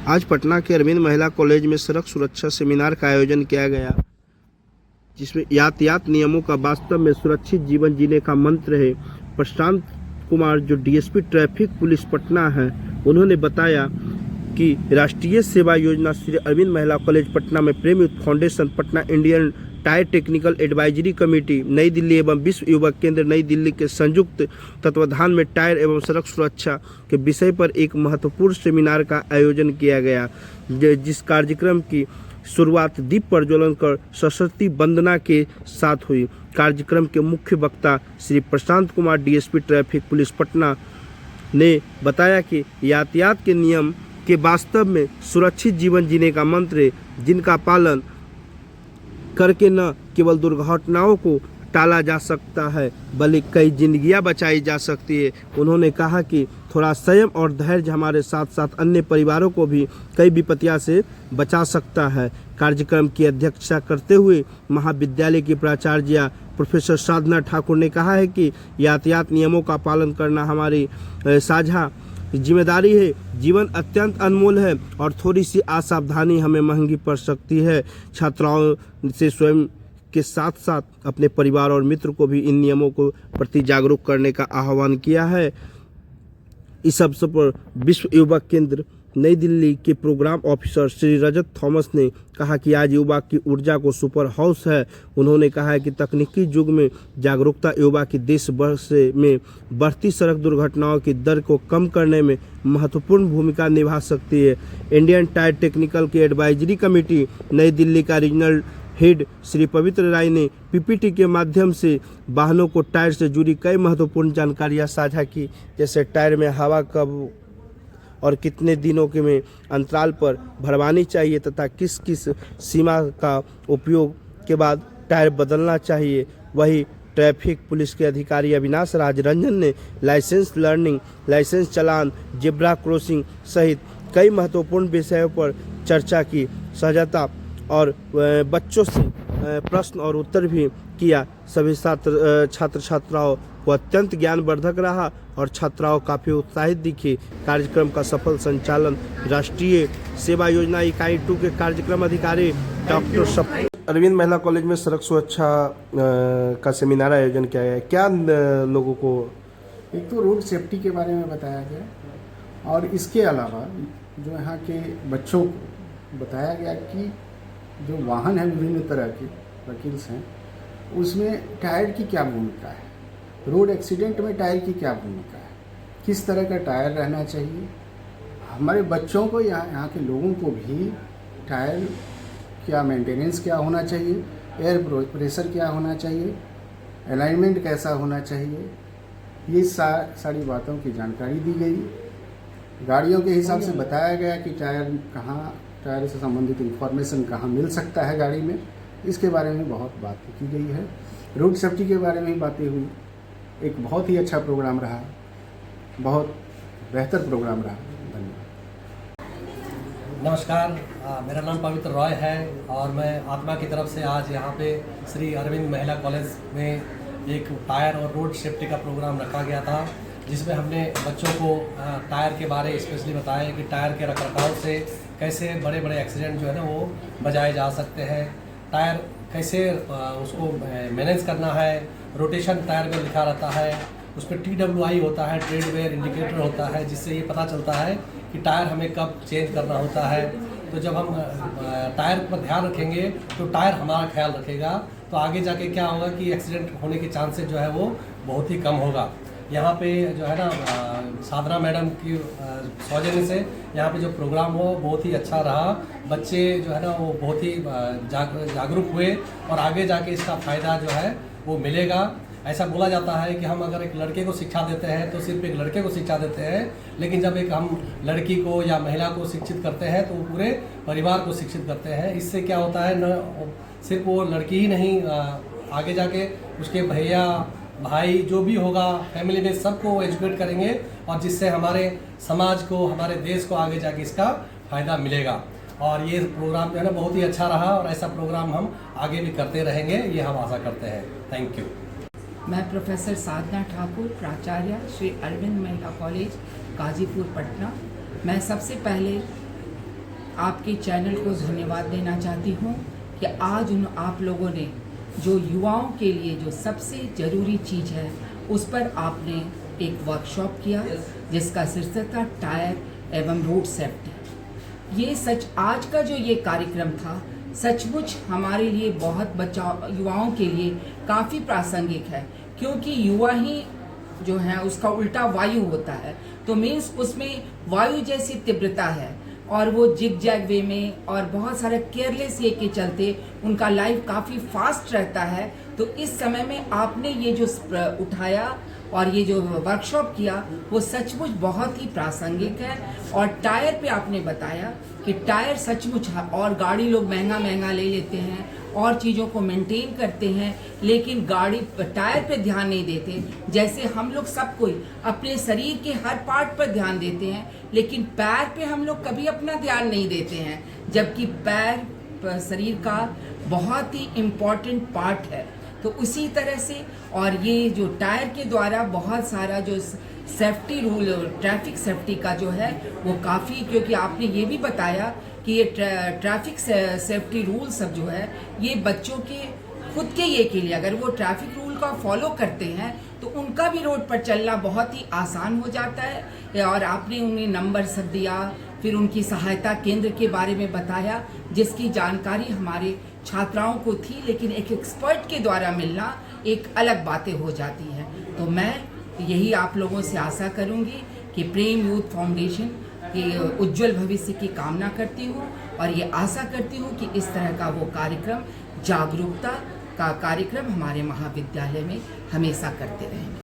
आज पटना के अरविंद महिला कॉलेज में सड़क सुरक्षा सेमिनार का आयोजन किया गया, जिसमें यातायात नियमों का वास्तव में सुरक्षित जीवन जीने का मंत्र है। प्रशांत कुमार, जो डीएसपी ट्रैफिक पुलिस पटना है, उन्होंने बताया कि राष्ट्रीय सेवा योजना श्री अरविंद महिला कॉलेज पटना में Prem youth foundation, Patna Indian tyre technical advisory committee New Delhi एवं विश्व युवा केंद्र नई दिल्ली के संयुक्त तत्वाधान में टायर एवं सड़क सुरक्षा के विषय पर एक महत्वपूर्ण सेमिनार का आयोजन किया गया, जिस कार्यक्रम की शुरुआत दीप प्रज्वलन कर सरस्वती वंदना के साथ हुई। कार्यक्रम के मुख्य वक्ता Shri Prashant Kumar, DSP traffic police Patna, ने बताया कि यातायात के नियम के वास्तव में सुरक्षित जीवन जीने का मंत्र है, जिनका पालन करके न केवल दुर्घटनाओं को टाला जा सकता है बल्कि कई जिंदगियां बचाई जा सकती है। उन्होंने कहा कि थोड़ा संयम और धैर्य हमारे साथ साथ अन्य परिवारों को भी कई विपत्तियों से बचा सकता है। कार्यक्रम की अध्यक्षता करते हुए महाविद्यालय की प्राचार्य प्रोफेसर साधना ठाकुर ने कहा है कि यातायात नियमों का पालन करना हमारी साझा जिम्मेदारी है। जीवन अत्यंत अनमोल है और थोड़ी सी असावधानी हमें महंगी पड़ सकती है। छात्राओं से स्वयं के साथ साथ अपने परिवार और मित्र को भी इन नियमों को प्रति जागरूक करने का आह्वान किया है। इस अवसर पर विश्व युवा केंद्र नई दिल्ली के प्रोग्राम ऑफिसर श्री रजत थॉमस ने कहा कि आज युवा की ऊर्जा को सुपर हाउस है। उन्होंने कहा है कि तकनीकी युग में जागरूकता युवा की देश भर में बढ़ती सड़क दुर्घटनाओं की दर को कम करने में महत्वपूर्ण भूमिका निभा सकती है। इंडियन टायर टेक्निकल की एडवाइजरी कमेटी नई दिल्ली का रीजनल हेड श्री पवित्र राय ने पीपीटी के माध्यम से वाहनों को टायर से जुड़ी कई महत्वपूर्ण जानकारियां साझा की, जैसे टायर में हवा कब और कितने दिनों के में अंतराल पर भरवानी चाहिए तथा किस किस सीमा का उपयोग के बाद टायर बदलना चाहिए। वही ट्रैफिक पुलिस के अधिकारी अविनाश राज रंजन ने लाइसेंस लर्निंग, लाइसेंस चालान, जेब्रा क्रॉसिंग सहित कई महत्वपूर्ण विषयों पर चर्चा की। सहजता और बच्चों से प्रश्न और उत्तर भी किया। सभी छात्र छात्राओं को अत्यंत ज्ञानवर्धक रहा और छात्राओं काफ़ी उत्साहित दिखे। कार्यक्रम का सफल संचालन राष्ट्रीय सेवा योजना इकाई 2 के कार्यक्रम अधिकारी डॉक्टर अरविंद महिला कॉलेज में सड़क सुरक्षा का सेमिनार आयोजन किया गया। क्या लोगों को, एक तो रोड सेफ्टी के बारे में बताया गया और इसके अलावा जो यहाँ के बच्चों को बताया गया कि जो वाहन है विभिन्न तरह के व्हीकल्स हैं, उसमें टायर की क्या भूमिका है, रोड एक्सीडेंट में टायर की क्या भूमिका है, किस तरह का टायर रहना चाहिए। हमारे बच्चों को यहाँ के लोगों को भी टायर क्या मेंटेनेंस क्या होना चाहिए, एयर प्रेशर क्या होना चाहिए, अलाइनमेंट कैसा होना चाहिए, ये सारी बातों की जानकारी दी गई। गाड़ियों के हिसाब से बताया गया कि टायर से संबंधित इंफॉर्मेशन कहाँ मिल सकता है गाड़ी में, इसके बारे में बहुत बात की गई है। रोड सेफ्टी के बारे में बातें हुई। एक बहुत ही अच्छा प्रोग्राम रहा, बहुत बेहतर प्रोग्राम रहा। धन्यवाद। नमस्कार, मेरा नाम पवित्र रॉय है और मैं आत्मा की तरफ से आज यहाँ पे श्री अरविंद महिला कॉलेज में एक टायर और रोड सेफ्टी का प्रोग्राम रखा गया था, जिसमें हमने बच्चों को टायर के बारे स्पेशली बताया कि टायर के रखरखाव से कैसे बड़े बड़े एक्सीडेंट जो है ना वो बचाए जा सकते हैं, टायर कैसे उसको मैनेज करना है। रोटेशन टायर में लिखा रहता है, उस पर TWI होता है, ट्रेड वेयर इंडिकेटर होता है, जिससे ये पता चलता है कि टायर हमें कब चेंज करना होता है। तो जब हम टायर पर ध्यान रखेंगे तो टायर हमारा ख्याल रखेगा, तो आगे जाके क्या होगा कि एक्सीडेंट होने के चांसेस जो है वो बहुत ही कम होगा। यहाँ पे जो है ना साधना मैडम की सौजन्य से यहाँ पे जो प्रोग्राम हो बहुत ही अच्छा रहा। बच्चे जो है ना वो बहुत ही जागरूक हुए और आगे जाके इसका फ़ायदा जो है वो मिलेगा। ऐसा बोला जाता है कि हम अगर एक लड़के को शिक्षा देते हैं तो सिर्फ एक लड़के को शिक्षा देते हैं, लेकिन जब एक हम लड़की को या महिला को शिक्षित करते हैं तो पूरे परिवार को शिक्षित करते हैं। इससे क्या होता है, न सिर्फ वो लड़की ही नहीं, आगे जाके उसके भैया भाई जो भी होगा फैमिली में सबको एजुकेट करेंगे और जिससे हमारे समाज को, हमारे देश को आगे जाके इसका फ़ायदा मिलेगा। और ये प्रोग्राम जो है ना बहुत ही अच्छा रहा और ऐसा प्रोग्राम हम आगे भी करते रहेंगे, ये हम आशा करते हैं। Thank you. मैं प्रोफेसर साधना ठाकुर, प्राचार्य श्री अरविंद महिला कॉलेज गाजीपुर पटना। मैं सबसे पहले आपके चैनल को धन्यवाद देना चाहती हूँ कि आज आप लोगों ने जो युवाओं के लिए जो सबसे ज़रूरी चीज़ है उस पर आपने एक वर्कशॉप किया जिसका शीर्षक था टायर एवं रोड सेफ्टी। ये सच आज का जो ये कार्यक्रम था सचमुच हमारे लिए बहुत युवाओं के लिए काफ़ी प्रासंगिक है, क्योंकि युवा ही जो है उसका उल्टा वायु होता है। तो मीन्स उसमें वायु जैसी तीव्रता है और वो जिग जैग वे में और बहुत सारे केयरलेस ये के चलते उनका लाइफ काफ़ी फास्ट रहता है। तो इस समय में आपने ये जो उठाया और ये जो वर्कशॉप किया वो सचमुच बहुत ही प्रासंगिक है। और टायर पे आपने बताया कि टायर सचमुच और गाड़ी लोग महंगा महंगा ले लेते हैं और चीज़ों को मेंटेन करते हैं, लेकिन गाड़ी टायर पे ध्यान नहीं देते। जैसे हम लोग सब कोई अपने शरीर के हर पार्ट पर ध्यान देते हैं, लेकिन पैर पे हम लोग कभी अपना ध्यान नहीं देते हैं, जबकि पैर शरीर का बहुत ही इम्पॉर्टेंट पार्ट है। तो उसी तरह से और ये जो टायर के द्वारा बहुत सारा जो सेफ्टी रूल ट्रैफिक सेफ्टी का जो है वो काफ़ी, क्योंकि आपने ये भी बताया कि ये ट्रैफिक सेफ्टी रूल सब जो है ये बच्चों के खुद के ये के लिए अगर वो ट्रैफिक रूल का फॉलो करते हैं तो उनका भी रोड पर चलना बहुत ही आसान हो जाता है। और आपने उन्हें नंबर सब दिया, फिर उनकी सहायता केंद्र के बारे में बताया जिसकी जानकारी हमारे छात्राओं को थी, लेकिन एक एक्सपर्ट के द्वारा मिलना एक अलग बातें हो जाती है। तो मैं यही आप लोगों से आशा करूंगी कि प्रेम यूथ फाउंडेशन के उज्जवल भविष्य की कामना करती हूँ और ये आशा करती हूँ कि इस तरह का वो कार्यक्रम जागरूकता का कार्यक्रम हमारे महाविद्यालय में हमेशा करते रहेंगे।